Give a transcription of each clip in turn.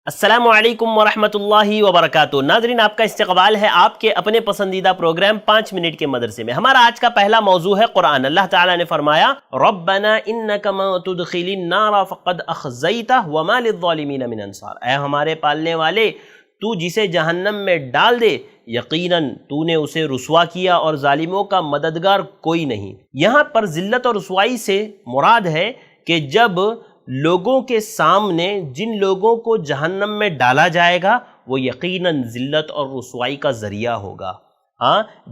السلام علیکم ورحمۃ اللہ وبرکاتہ۔ ناظرین، آپ کا استقبال ہے آپ کے اپنے پسندیدہ پروگرام 5 منٹ کے مدرسے میں۔ ہمارا آج کا پہلا موضوع ہے قرآن۔ اللہ تعالیٰ نے فرمایا ربنا انک من تدخل النار فقد اخزیتہ وما للظالمین من انصار۔ اے ہمارے پالنے والے، تو جسے جہنم میں ڈال دے، یقیناً تو نے اسے رسوا کیا اور ظالموں کا مددگار کوئی نہیں۔ یہاں پر ذلت اور رسوائی سے مراد ہے کہ جب لوگوں کے سامنے جن لوگوں کو جہنم میں ڈالا جائے گا وہ یقیناً ذلت اور رسوائی کا ذریعہ ہوگا۔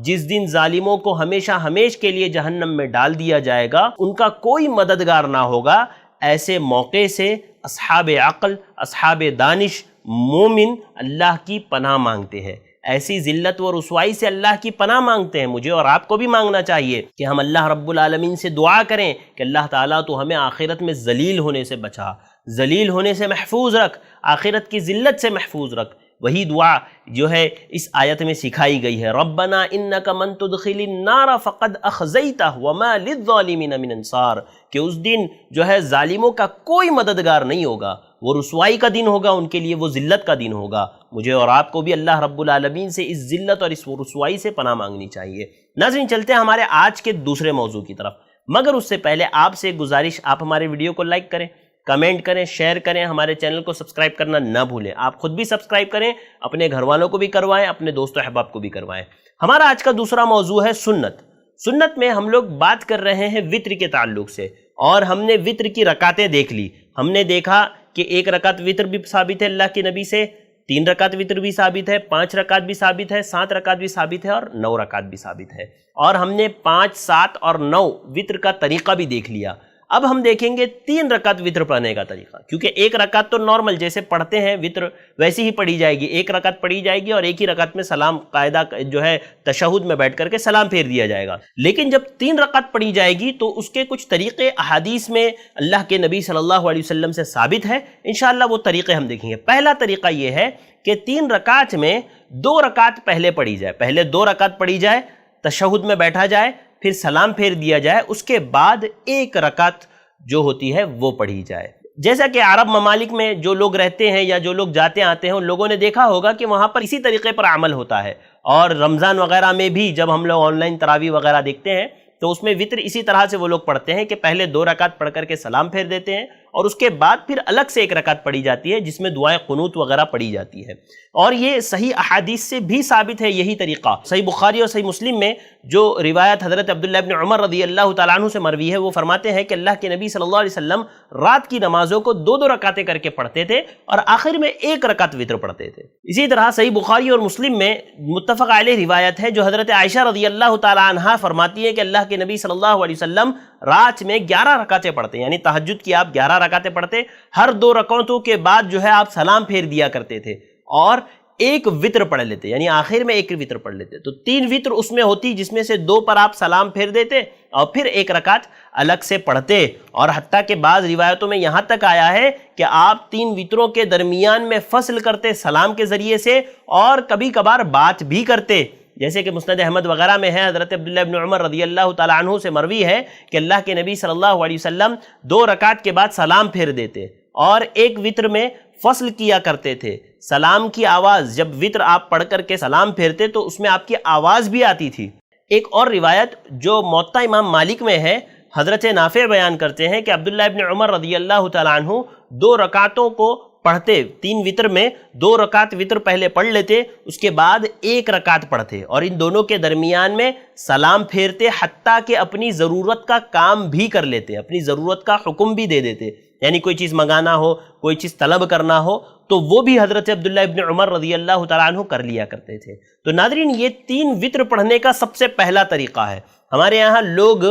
جس دن ظالموں کو ہمیشہ ہمیش کے لیے جہنم میں ڈال دیا جائے گا، ان کا کوئی مددگار نہ ہوگا۔ ایسے موقع سے اصحاب عقل، اصحاب دانش، مومن اللہ کی پناہ مانگتے ہیں۔ ایسی ذلت و رسوائی سے اللہ کی پناہ مانگتے ہیں۔ مجھے اور آپ کو بھی مانگنا چاہیے کہ ہم اللہ رب العالمین سے دعا کریں کہ اللہ تعالیٰ تو ہمیں آخرت میں ذلیل ہونے سے بچا، ذلیل ہونے سے محفوظ رکھ، آخرت کی ذلت سے محفوظ رکھ۔ وہی دعا جو ہے اس آیت میں سکھائی گئی ہے، ربنا انک من تدخل النار فقد اخزیتہ وما للظالمین من انصار، کہ اس دن جو ہے ظالموں کا کوئی مددگار نہیں ہوگا، وہ رسوائی کا دن ہوگا، ان کے لیے وہ ذلت کا دن ہوگا۔ مجھے اور آپ کو بھی اللہ رب العالمین سے اس ذلت اور اس رسوائی سے پناہ مانگنی چاہیے۔ ناظرین، چلتے ہیں ہمارے آج کے دوسرے موضوع کی طرف، مگر اس سے پہلے آپ سے گزارش، آپ ہمارے ویڈیو کو لائک کریں، کمنٹ کریں، شیئر کریں، ہمارے چینل کو سبسکرائب کرنا نہ بھولیں۔ آپ خود بھی سبسکرائب کریں، اپنے گھر والوں کو بھی کروائیں، اپنے دوست و احباب کو بھی کروائیں۔ ہمارا آج کا دوسرا موضوع ہے سنت۔ سنت میں ہم لوگ بات کر رہے ہیں وطر کے تعلق سے، اور ہم نے وطر کی رکعتیں دیکھ لی۔ ہم نے دیکھا کہ 1 رکعت وطر بھی ثابت ہے اللہ کے نبی سے، 3 رکعت وطر بھی ثابت ہے، 5 رکعت بھی ثابت ہے، 7 رکعت بھی ثابت ہے، اور 9 رکعت بھی ثابت ہے۔ اور ہم نے 5، 7 اور 9 وطر کا طریقہ بھی دیکھ لیا۔ اب ہم دیکھیں گے 3 رکعت وطر پڑھنے کا طریقہ، کیونکہ 1 رکعت تو نارمل جیسے پڑھتے ہیں وطر ویسی ہی پڑھی جائے گی، 1 رکعت پڑھی جائے گی اور ایک ہی رکعت میں سلام قاعدہ جو ہے تشہد میں بیٹھ کر کے سلام پھیر دیا جائے گا۔ لیکن جب 3 رکعت پڑھی جائے گی تو اس کے کچھ طریقے احادیث میں اللہ کے نبی صلی اللہ علیہ وسلم سے ثابت ہے، انشاءاللہ وہ طریقے ہم دیکھیں گے۔ پہلا طریقہ یہ ہے کہ 3 رکعت میں 2 رکعت پہلے پڑھی جائے، پہلے 2 رکعت پڑھی جائے، تشہد میں بیٹھا جائے، پھر سلام پھیر دیا جائے، اس کے بعد 1 رکعت جو ہوتی ہے وہ پڑھی جائے۔ جیسا کہ عرب ممالک میں جو لوگ رہتے ہیں یا جو لوگ جاتے آتے ہیں، ان لوگوں نے دیکھا ہوگا کہ وہاں پر اسی طریقے پر عمل ہوتا ہے، اور رمضان وغیرہ میں بھی جب ہم لوگ آن لائن تراویح وغیرہ دیکھتے ہیں تو اس میں وطر اسی طرح سے وہ لوگ پڑھتے ہیں کہ پہلے 2 رکعت پڑھ کر کے سلام پھیر دیتے ہیں، اور اس کے بعد پھر الگ سے 1 رکعت پڑھی جاتی ہے جس میں دعائیں قنوت وغیرہ پڑھی جاتی ہے۔ اور یہ صحیح احادیث سے بھی ثابت ہے یہی طریقہ۔ صحیح بخاری اور صحیح مسلم میں جو روایت حضرت عبداللہ ابن عمر رضی اللہ تعالیٰ عنہ سے مروی ہے، وہ فرماتے ہیں کہ اللہ کے نبی صلی اللہ علیہ وسلم رات کی نمازوں کو 2 رکعتیں کر کے پڑھتے تھے اور آخر میں 1 رکعت وطر پڑھتے تھے۔ اسی طرح صحیح بخاری اور مسلم میں متفق علیہ روایت ہے جو حضرت عائشہ رضی اللہ تعالیٰ عنہا فرماتی ہے کہ اللہ کے نبی صلی اللہ علیہ وسلم رات میں 11 رکعتیں پڑھتے، یعنی تہجد کی آپ 11 رکعتیں پڑھتے، ہر 2 رکعتوں کے بعد جو ہے آپ سلام پھیر دیا کرتے تھے اور 1 وطر پڑھ لیتے، یعنی آخر میں 1 وطر پڑھ لیتے۔ تو 3 وطر اس میں ہوتی جس میں سے 2 پر آپ سلام پھیر دیتے اور پھر 1 رکعت الگ سے پڑھتے، اور حتیٰ کہ بعض روایتوں میں یہاں تک آیا ہے کہ آپ 3 وطروں کے درمیان میں فصل کرتے سلام کے ذریعے سے، اور کبھی کبھار بات بھی کرتے، جیسے کہ مسند احمد وغیرہ میں ہے، حضرت عبداللہ ابن عمر رضی اللہ تعالیٰ عنہ سے مروی ہے کہ اللہ کے نبی صلی اللہ علیہ وسلم 2 رکعت کے بعد سلام پھیر دیتے اور 1 وطر میں فصل کیا کرتے تھے۔ سلام کی آواز، جب وطر آپ پڑھ کر کے سلام پھیرتے تو اس میں آپ کی آواز بھی آتی تھی۔ ایک اور روایت جو موطا امام مالک میں ہے، حضرت نافع بیان کرتے ہیں کہ عبداللہ ابن عمر رضی اللہ تعالیٰ عنہ 2 رکعتوں کو پڑھتے، 3 وطر میں 2 رکعت وطر پہلے پڑھ لیتے، اس کے بعد 1 رکعت پڑھتے، اور ان دونوں کے درمیان میں سلام پھیرتے، حتیٰ کہ اپنی ضرورت کا کام بھی کر لیتے، اپنی ضرورت کا حکم بھی دے دیتے، یعنی کوئی چیز منگانا ہو، کوئی چیز طلب کرنا ہو تو وہ بھی حضرت عبداللہ ابن عمر رضی اللہ تعالیٰ عنہ کر لیا کرتے تھے۔ تو ناظرین، یہ 3 وطر پڑھنے کا سب سے پہلا طریقہ ہے۔ ہمارے یہاں لوگ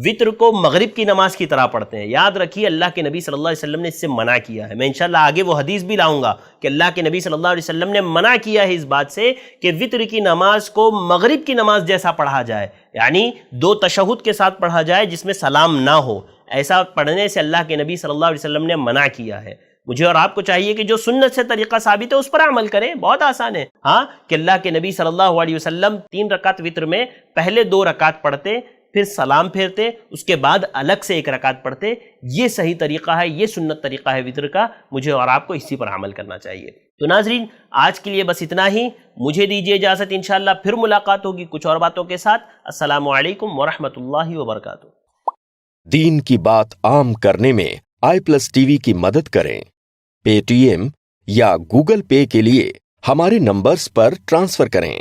وطر کو مغرب کی نماز کی طرح پڑھتے ہیں، یاد رکھیے اللہ کے نبی صلی اللہ علیہ وسلم نے اس سے منع کیا ہے۔ میں انشاءاللہ آگے وہ حدیث بھی لاؤں گا کہ اللہ کے نبی صلی اللہ علیہ وسلم نے منع کیا ہے اس بات سے کہ وطر کی نماز کو مغرب کی نماز جیسا پڑھا جائے، یعنی 2 تشہد کے ساتھ پڑھا جائے جس میں سلام نہ ہو، ایسا پڑھنے سے اللہ کے نبی صلی اللہ علیہ وسلم نے منع کیا ہے۔ مجھے اور آپ کو چاہیے کہ جو سنت سے طریقہ ثابت ہے اس پر عمل کریں، بہت آسان ہے۔ کہ اللہ کے نبی صلی اللہ علیہ وسلم 3 رکعت وطر میں پہلے 2 رکعت پڑھتے، پھر سلام پھیرتے، اس کے بعد الگ سے ایک رکعت پڑھتے. یہ صحیح طریقہ ہے، یہ سنت طریقہ ہے وطر کا. مجھے اور آپ کو اسی پر عمل کرنا چاہیے. تو ناظرین آج کے لیے بس اتنا ہی. مجھے دیجیے اجازت، انشاءاللہ پھر ملاقات ہوگی کچھ اور باتوں کے ساتھ. السلام علیکم ورحمۃ اللہ وبرکاتہ. دین کی بات عام کرنے میں i+TV کی مدد کریں. پے ٹی ایم یا گوگل پے کے لیے ہمارے نمبرز پر ٹرانسفر کریں.